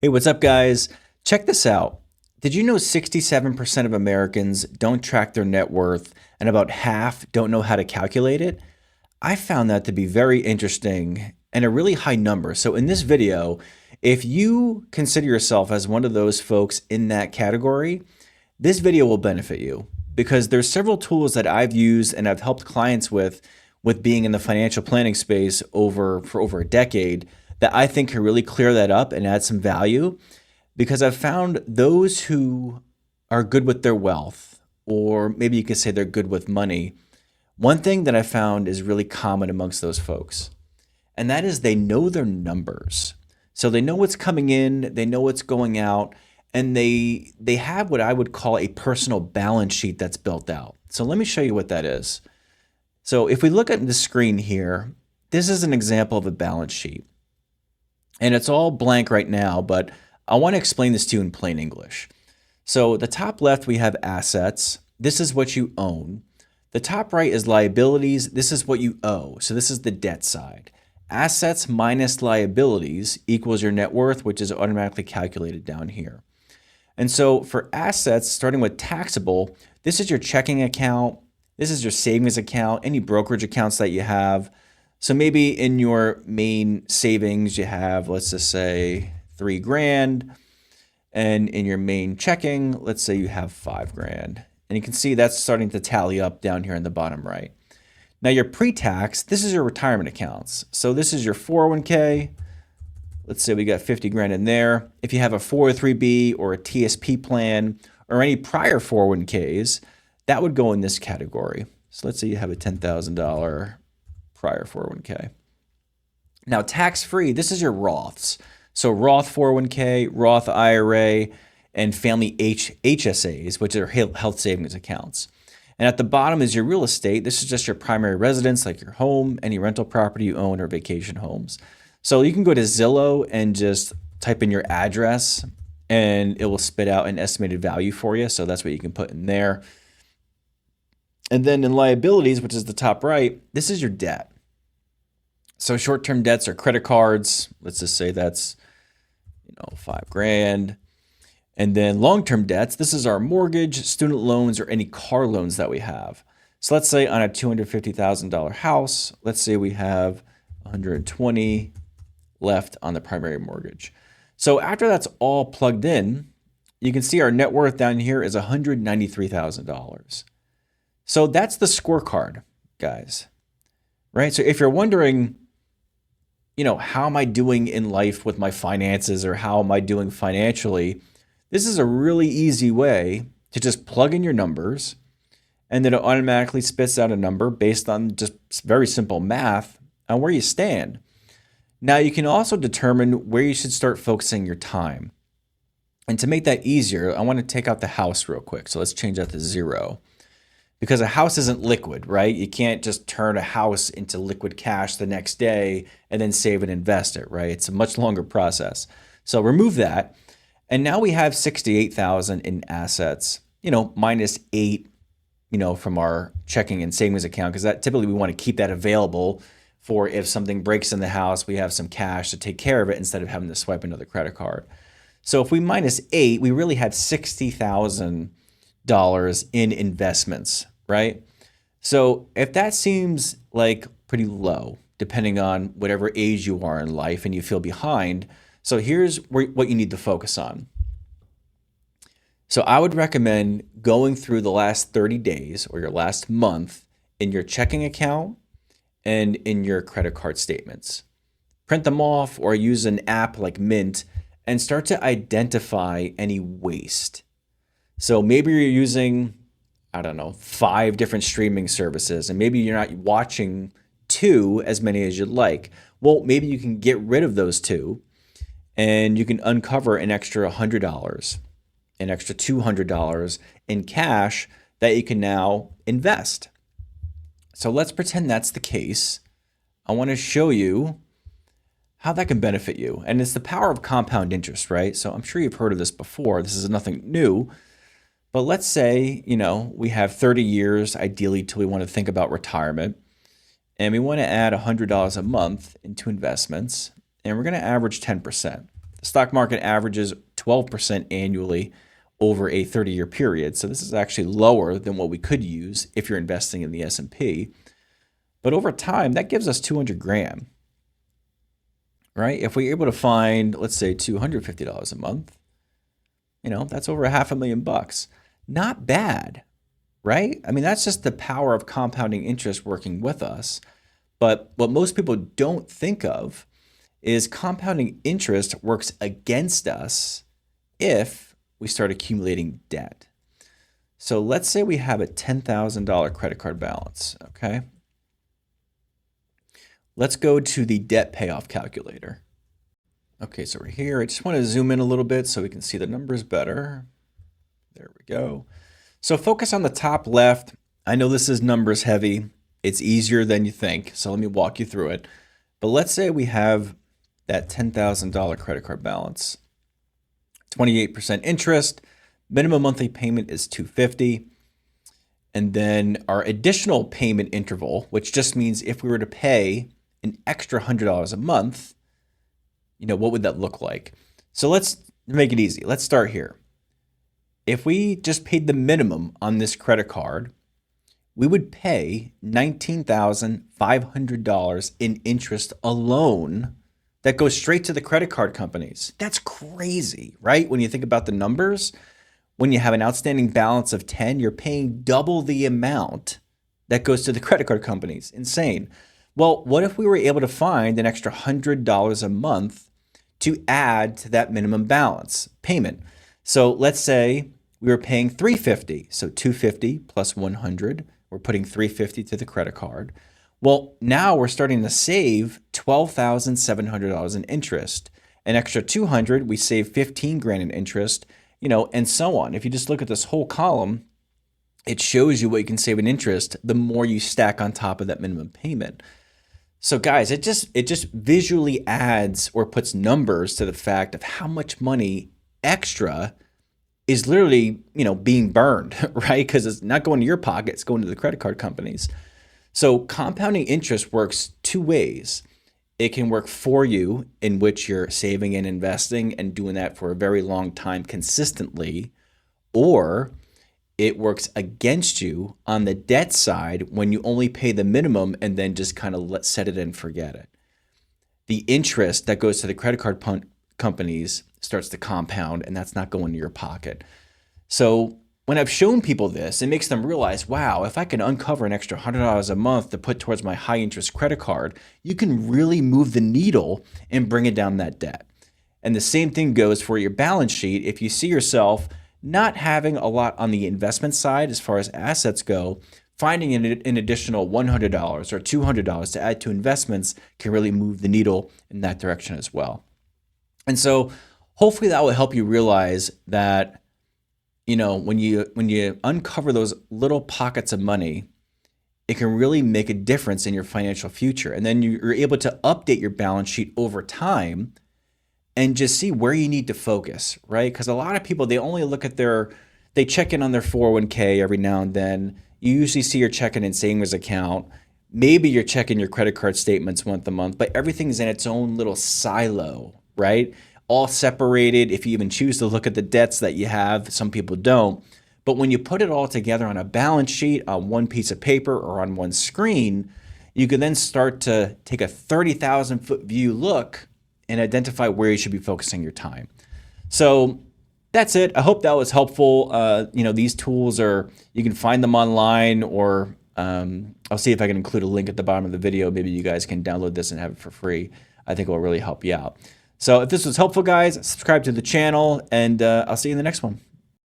Hey, what's up, guys? Check this out. Did you know 67% of Americans don't track their net worth and about half don't know how to calculate it? I found that to be very interesting and a really high number. So, in this video, if you consider yourself as one of those folks in that category, this video will benefit you because there's several tools that I've used and I've helped clients with being in the financial planning space for over a decade that I think can really clear that up and add some value because I've found those who are good with their wealth, or maybe you could say they're good with money. One thing that I found is really common amongst those folks, and that is they know their numbers. So they know what's coming in, they know what's going out, and they have what I would call a personal balance sheet that's built out. So let me show you what that is. So if we look at the screen here, this is an example of a balance sheet. And it's all blank right now, but I want to explain this to you in plain English. So the top left, we have assets. This is what you own. The top right is liabilities. This is what you owe. So this is the debt side. Assets minus liabilities equals your net worth, which is automatically calculated down here. And so for assets, starting with taxable, this is your checking account. This is your savings account, any brokerage accounts that you have. So maybe in your main savings, you have, let's just say, 3 grand. And in your main checking, let's say you have 5 grand. And you can see that's starting to tally up down here in the bottom right. Now your pre-tax, this is your retirement accounts. So this is your 401k. Let's say we got 50 grand in there. If you have a 403b or a TSP plan or any prior 401ks, that would go in this category. So let's say you have a $10,000 prior 401k. Now, tax-free, this is your Roths. So Roth 401k, Roth IRA, and family HSAs, which are health savings accounts. And at the bottom is your real estate. This is just your primary residence, like your home, any rental property you own, or vacation homes. So you can go to Zillow and just type in your address, and it will spit out an estimated value for you. So that's what you can put in there. And then in liabilities, which is the top right, this is your debt. So short-term debts are credit cards. Let's just say that's, 5 grand. And then long-term debts, this is our mortgage, student loans, or any car loans that we have. So let's say on a $250,000 house, let's say we have 120 left on the primary mortgage. So after that's all plugged in, you can see our net worth down here is $193,000. So that's the scorecard, guys, right? So if you're wondering, how am I doing in life with my finances, or how am I doing financially? This is a really easy way to just plug in your numbers, and then it automatically spits out a number based on just very simple math on where you stand. Now, you can also determine where you should start focusing your time. And to make that easier, I want to take out the house real quick. So let's change that to 0. Because a house isn't liquid, right? You can't just turn a house into liquid cash the next day and then save and invest it, right? It's a much longer process. So remove that. And now we have 68,000 in assets, minus 8, from our checking and savings account, because that typically we want to keep that available for if something breaks in the house, we have some cash to take care of it instead of having to swipe another credit card. So if we minus 8, we really have $60,000 in investments, right? So if that seems like pretty low, depending on whatever age you are in life and you feel behind, so here's what you need to focus on. So I would recommend going through the last 30 days or your last month in your checking account and in your credit card statements. Print them off or use an app like Mint and start to identify any waste. So maybe you're using, 5 different streaming services, and maybe you're not watching 2 as many as you'd like. Well, maybe you can get rid of those 2 and you can uncover an extra $100, an extra $200 in cash that you can now invest. So let's pretend that's the case. I want to show you how that can benefit you. And it's the power of compound interest, right? So I'm sure you've heard of this before. This is nothing new. But let's say, we have 30 years, ideally, till we want to think about retirement. And we want to add $100 a month into investments. And we're going to average 10%. The stock market averages 12% annually over a 30-year period. So this is actually lower than what we could use if you're investing in the S&P. But over time, that gives us 200 grand, right? If we're able to find, let's say, $250 a month, that's over $500,000. Not bad, right? I mean, that's just the power of compounding interest working with us. But what most people don't think of is compounding interest works against us if we start accumulating debt. So let's say we have a $10,000 credit card balance, okay? Let's go to the debt payoff calculator. Okay, so we're here. I just want to zoom in a little bit so we can see the numbers better. There we go. So focus on the top left. I know this is numbers heavy. It's easier than you think, so let me walk you through it. But let's say we have that $10,000 credit card balance, 28% interest, minimum monthly payment is $250, and then our additional payment interval, which just means if we were to pay an extra $100 a month, what would that look like? So let's make it easy. Let's start here. If we just paid the minimum on this credit card, we would pay $19,500 in interest alone that goes straight to the credit card companies. That's crazy, right? When you think about the numbers, when you have an outstanding balance of 10, you're paying double the amount that goes to the credit card companies. Insane. Well, what if we were able to find an extra $100 a month to add to that minimum balance payment? So let's say we were paying $350, so $250 plus $100. We're putting $350 to the credit card. Well, now we're starting to save $12,700 in interest. An extra $200, we save 15 grand in interest, and so on. If you just look at this whole column, it shows you what you can save in interest the more you stack on top of that minimum payment. So guys, it just visually adds or puts numbers to the fact of how much money extra is literally, being burned, right? Because it's not going to your pocket, it's going to the credit card companies. So compounding interest works two ways. It can work for you, in which you're saving and investing and doing that for a very long time consistently, or it works against you on the debt side when you only pay the minimum and then just kind of set it and forget it. The interest that goes to the credit card companies starts to compound, and that's not going to your pocket. So when I've shown people this, it makes them realize, wow, if I can uncover an extra $100 a month to put towards my high interest credit card, you can really move the needle and bring it down that debt. And the same thing goes for your balance sheet. If you see yourself not having a lot on the investment side as far as assets go, finding an additional $100 or $200 to add to investments can really move the needle in that direction as well. And so hopefully that will help you realize that, when you uncover those little pockets of money, it can really make a difference in your financial future. And then you're able to update your balance sheet over time and just see where you need to focus, right? Because a lot of people, they only look at they check in on their 401k every now and then. You usually see your checking and savings account. Maybe you're checking your credit card statements once a month, but everything's in its own little silo, right? All separated. If you even choose to look at the debts that you have, some people don't. But when you put it all together on a balance sheet, on one piece of paper or on one screen, you can then start to take a 30,000 foot view look and identify where you should be focusing your time. So that's it. I hope that was helpful. These tools you can find them online, or I'll see if I can include a link at the bottom of the video. Maybe you guys can download this and have it for free. I think it will really help you out. So if this was helpful, guys, subscribe to the channel, and I'll see you in the next one.